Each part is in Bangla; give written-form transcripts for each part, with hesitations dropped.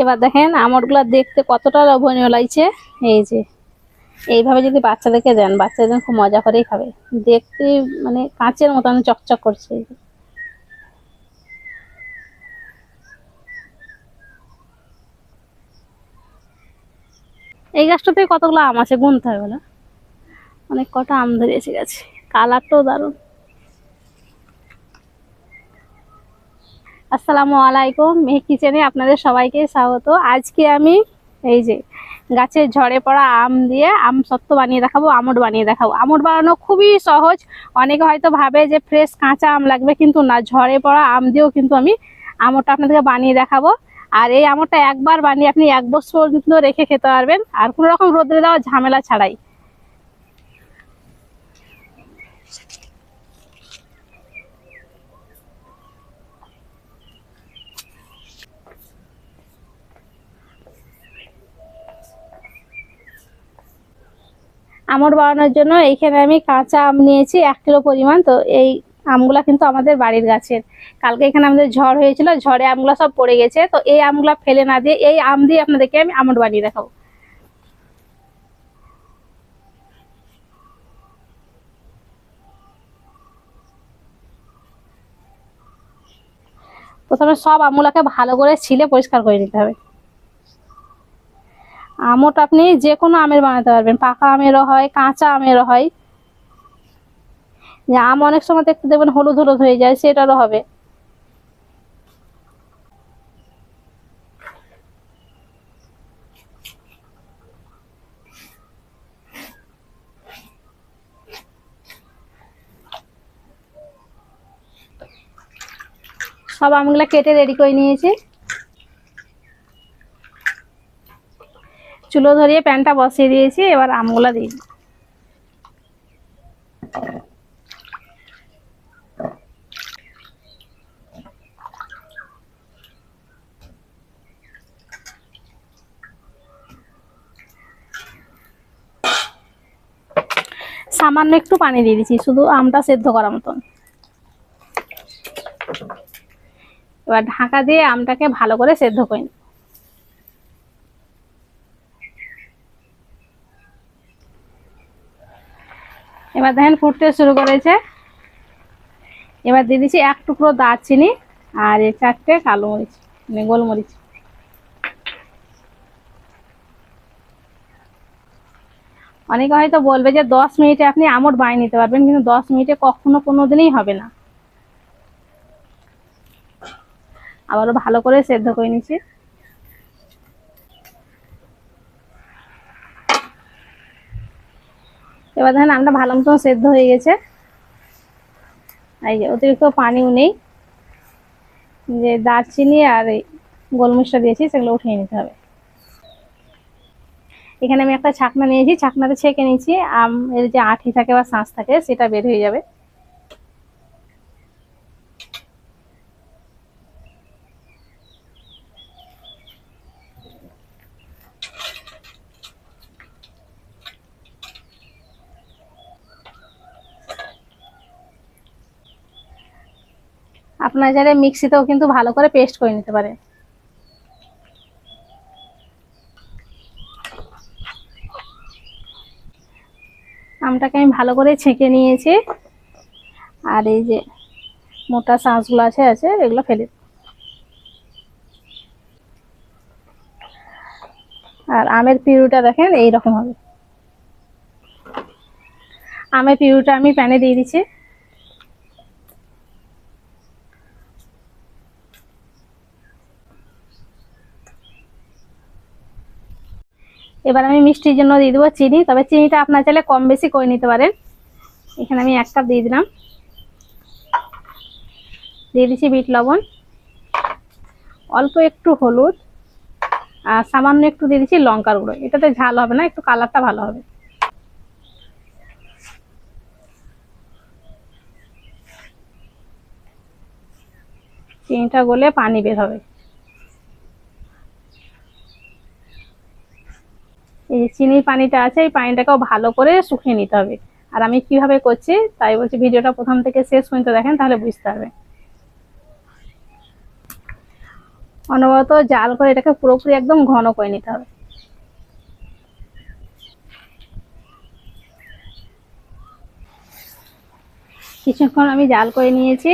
এবার দেখেন আমড়গুলো দেখতে কতটা লোভনীয় লাগছে। এই যে এইভাবে যদি বাচ্চাদেরকে দেন, বাচ্চাদের খুব মজা করেই খাবে। দেখতে মানে কাঁচের মতন চকচক করছে। এই গাছটাতে কতগুলো আম আছে গুনতে হবে না, অনেক কটা আম ধরে এসে গেছে। কালারটাও দারুণ। আসসালামু আলাইকুম, মেহেক কিচেনে আপনাদের সবাইকে স্বাগত। আজকে আমি এই যে গাছের ঝড়ে পড়া আম দিয়ে আম সত্ত্ব বানিয়ে দেখাবো, আমড় বানিয়ে দেখাবো। আমড় বানানো খুবই সহজ। অনেকে হয়তো ভাবে যে ফ্রেশ কাঁচা আম লাগবে, কিন্তু না, ঝড়ে পড়া আম দিয়েও কিন্তু আমি আমড়টা আপনাদেরকে বানিয়ে দেখাবো। আর এই আমড়টা একবার বানিয়ে আপনি 1 বছর পর্যন্ত রেখে খেতে পারবেন, আর কোনো রকম রোদে দেওয়া ঝামেলা ছাড়াই। আমড় বানানোর জন্য এইখানে আমি কাঁচা আম নিয়েছি 1 কিলো পরিমাণ। তো এই আমগুলা কিন্তু আমাদের বাড়ির গাছের। কালকে এখানে আমাদের ঝড় হয়েছিল, ঝড়ে আমগুলা সব পড়ে গেছে। তো এই আমগুলা ফেলে না দিয়ে এই আম দিয়ে আপনাদেরকে আমি আমড় বানিয়ে দেখাবো। প্রথমে সব আমগুলাকে ভালো করে ছিলে পরিষ্কার করে নিতে হবে। আমড়টা আপনি যে কোনো আমের বানাতে পারবেন, পাকা আমেরও হয়, কাঁচা আমেরও হয়। যে আম অনেক সময় দেখতে দেখবেন হলুদ হলুদ হয়ে যায়, সেটারও হবে। সব আমগুলা কেটে রেডি করে নিয়েছি। চুলো ধরিয়ে প্যানটা বসিয়ে দিয়েছি, এবার আমগুলা দিই। সামান্য একটু পানি দিয়ে দিচ্ছি, শুধু আমটা সেদ্ধ করার মতন। এবার ঢাকা দিয়ে আমটাকে ভালো করে সেদ্ধ করে নিই। এবার দেখেন ফুটতে শুরু করেছে। এবার দিয়ে দিচ্ছি 1 টুকরো দারচিনি আর 4টে কালো মরিচ, মানে গোলমরিচ। অনেকে হয়তো বলবে যে 10 মিনিটে আপনি আমড় বানিয়ে নিতে পারবেন, কিন্তু 10 মিনিটে কখনো কোনোদিনই হবে না। আবারও ভালো করে সেদ্ধ করে নিচ্ছি। এবার দেখেন আমটা ভালো মতন সেদ্ধ হয়ে গেছে। এই যে অতিরিক্ত পানিও নেই। যে দারচিনি আর এই গোলমরিচটা দিয়েছি সেগুলো উঠিয়ে নিতে হবে। এখানে আমি একটা ছাকনা নিয়েছি, ছাকনাতে ছেঁকে নিয়েছি। আম এর যে আঁটি থাকে বা শাঁস থাকে সেটা বের হয়ে যাবে। আপনার যারা মিক্সিতেও কিন্তু ভালো করে পেস্ট করে নিতে পারে। আমটাকে আমি ভালো করে ছেঁকে নিয়েছি, আর এই যে মোটা শাঁসগুলো আছে আছে এগুলো ফেলে। আর আমের পিউরিটা দেখেন এইরকম হবে। আমের পিউরিটা আমি প্যানে দিয়ে দিচ্ছি। এবার আমি মিষ্টির জন্য দিয়ে দেবো চিনি, তবে চিনিটা আপনার চাইলে কম বেশি করে নিতে পারেন। এখানে আমি 1 কাপ দিয়ে দিলাম। দিয়ে দিচ্ছি বিট লবণ, অল্প একটু হলুদ, আর সামান্য একটু দিয়ে দিচ্ছি লঙ্কার গুঁড়ো। এটাতে ঝাল হবে না, একটু কালারটা ভালো হবে। চিনিটা গলে পানি বের হবে। এই চিনির পানিটা আছে, এই পানিটাকেও ভালো করে শুকিয়ে নিতে হবে। আর আমি কিভাবে করছি তাই বলছি, ভিডিওটা প্রথম থেকে শেষ পর্যন্ত দেখেন, তাহলে বুঝতে পারবে। অনবরত জাল করে এটাকে পুরোপুরি একদম ঘন করে নিতে হবে। কিছুক্ষণ আমি জাল করে নিয়েছি,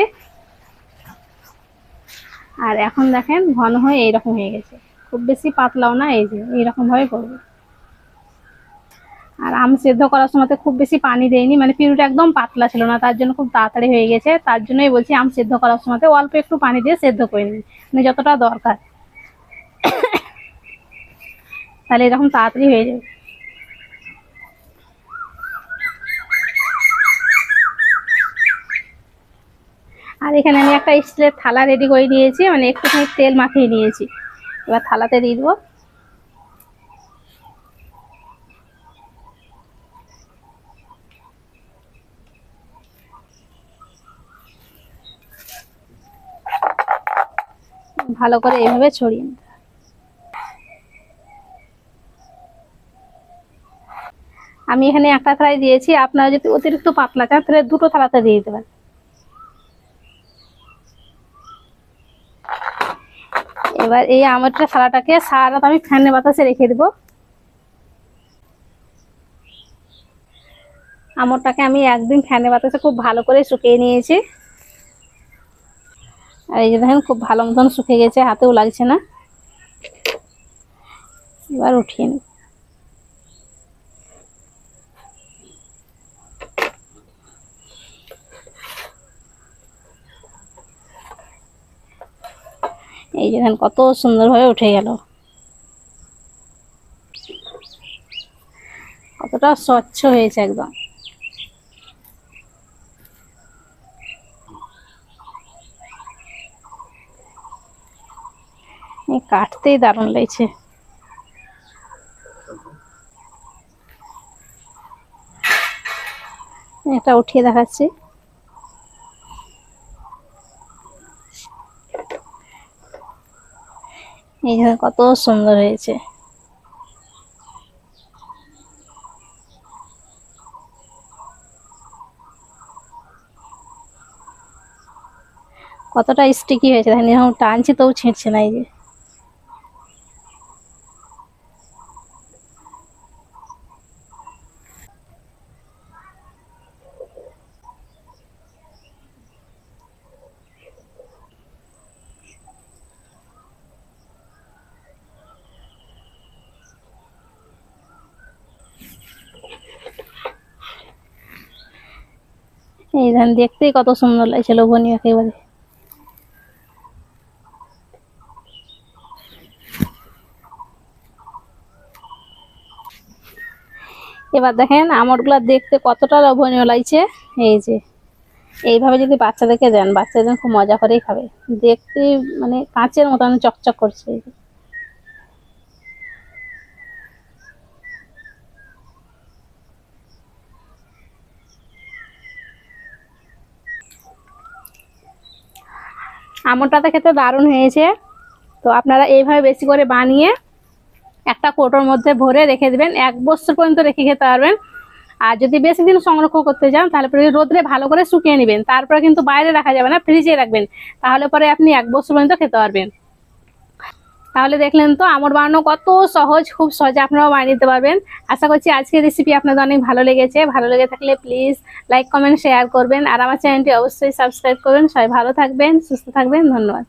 আর এখন দেখেন ঘন হয়ে এইরকম হয়ে গেছে, খুব বেশি পাতলাও না, এই যে এইরকম ভাবে করবো। আর আম সেদ্ধ করার সময় খুব বেশি পানি দেয়নি, মানে পিউরিটা একদম পাতলা ছিল না, তার জন্য খুব তাড়াতাড়ি হয়ে গেছে। তার জন্যই বলছি আম সেদ্ধ করার সময় অল্প একটু পানি দিয়ে সেদ্ধ করে নিন, মানে যতটা দরকার, তাহলে এরকম তাড়াতাড়ি হয়ে যাবে। আর এখানে আমি একটা স্টিলের থালা রেডি করে নিয়েছি, মানে একটুখানি তেল মাখিয়ে নিয়েছি। এবার থালাতে দিয়ে দেবো। ভালো করে এইভাবে ছড়িয়ে নিতে। আমি এখানে একটা থালায় দিয়েছি, আপনারা যদি অতিরিক্ত পাতলা চান তাহলে দুটো থালাতে দিয়ে দিতে পারেন। এবার এই আমটা থালাটাকে সারা রাত আমি ফ্যানের বাতাসে রেখে দেবো। আমটাকে আমি একদিন ফ্যানের বাতাসে খুব ভালো করে শুকিয়ে নিয়েছি, আর এই যে দেখেন খুব ভালো মতন শুকিয়ে গেছে, হাতেও লাগছে না। এবার উঠিয়ে নিই। এই যে দেখেন কত সুন্দরভাবে উঠে গেল, কতটা স্বচ্ছ হয়েছে একদম। কাটতেই দারুণ লাগছে। এটা উঠিয়ে দেখাচ্ছি। এই যে কত সুন্দর হয়েছে। কতটা স্টিকি হয়েছে দেখেন, যখন টানছি তবু ছিঁড়ছে না। এই যে এই ধান দেখতেই কত সুন্দর লাগছে, লোভনীয় একেবারে। এবার দেখেন আমড়গুলো দেখতে কতটা লোভনীয় লাগছে। এই যে এইভাবে যদি বাচ্চাদেরকে দেন, বাচ্চাদের খুব মজা করেই খাবে। দেখতে মানে কাঁচের মতন চকচক করছে। আমড়টাতে খেতে দারুণ হয়েছে। তো আপনারা এইভাবে বেশি করে বানিয়ে একটা কৌটোর মধ্যে ভরে রেখে দিবেন, 1 বছর পর্যন্ত রেখে খেতে পারবেন। আর যদি বেশি দিন সংরক্ষণ করতে চান তাহলে পরে রোদে ভালো করে শুকিয়ে নেবেন, তারপরে কিন্তু বাইরে রাখা যাবে না, ফ্রিজে রাখবেন, তাহলে পরে আপনি 1 বছর পর্যন্ত খেতে পারবেন। তাহলে দেখলেন তো আমড় বানানো কত সহজ, খুব সহজে আপনারাও বানিয়ে নিতে পারবেন। আশা করছি আজকের রেসিপি আপনাদের অনেক ভালো লেগেছে। ভালো লেগে থাকলে প্লিজ লাইক কমেন্ট শেয়ার করবেন, আর আমার চ্যানেলটি অবশ্যই সাবস্ক্রাইব করবেন। সবাই ভালো থাকবেন, সুস্থ থাকবেন, ধন্যবাদ।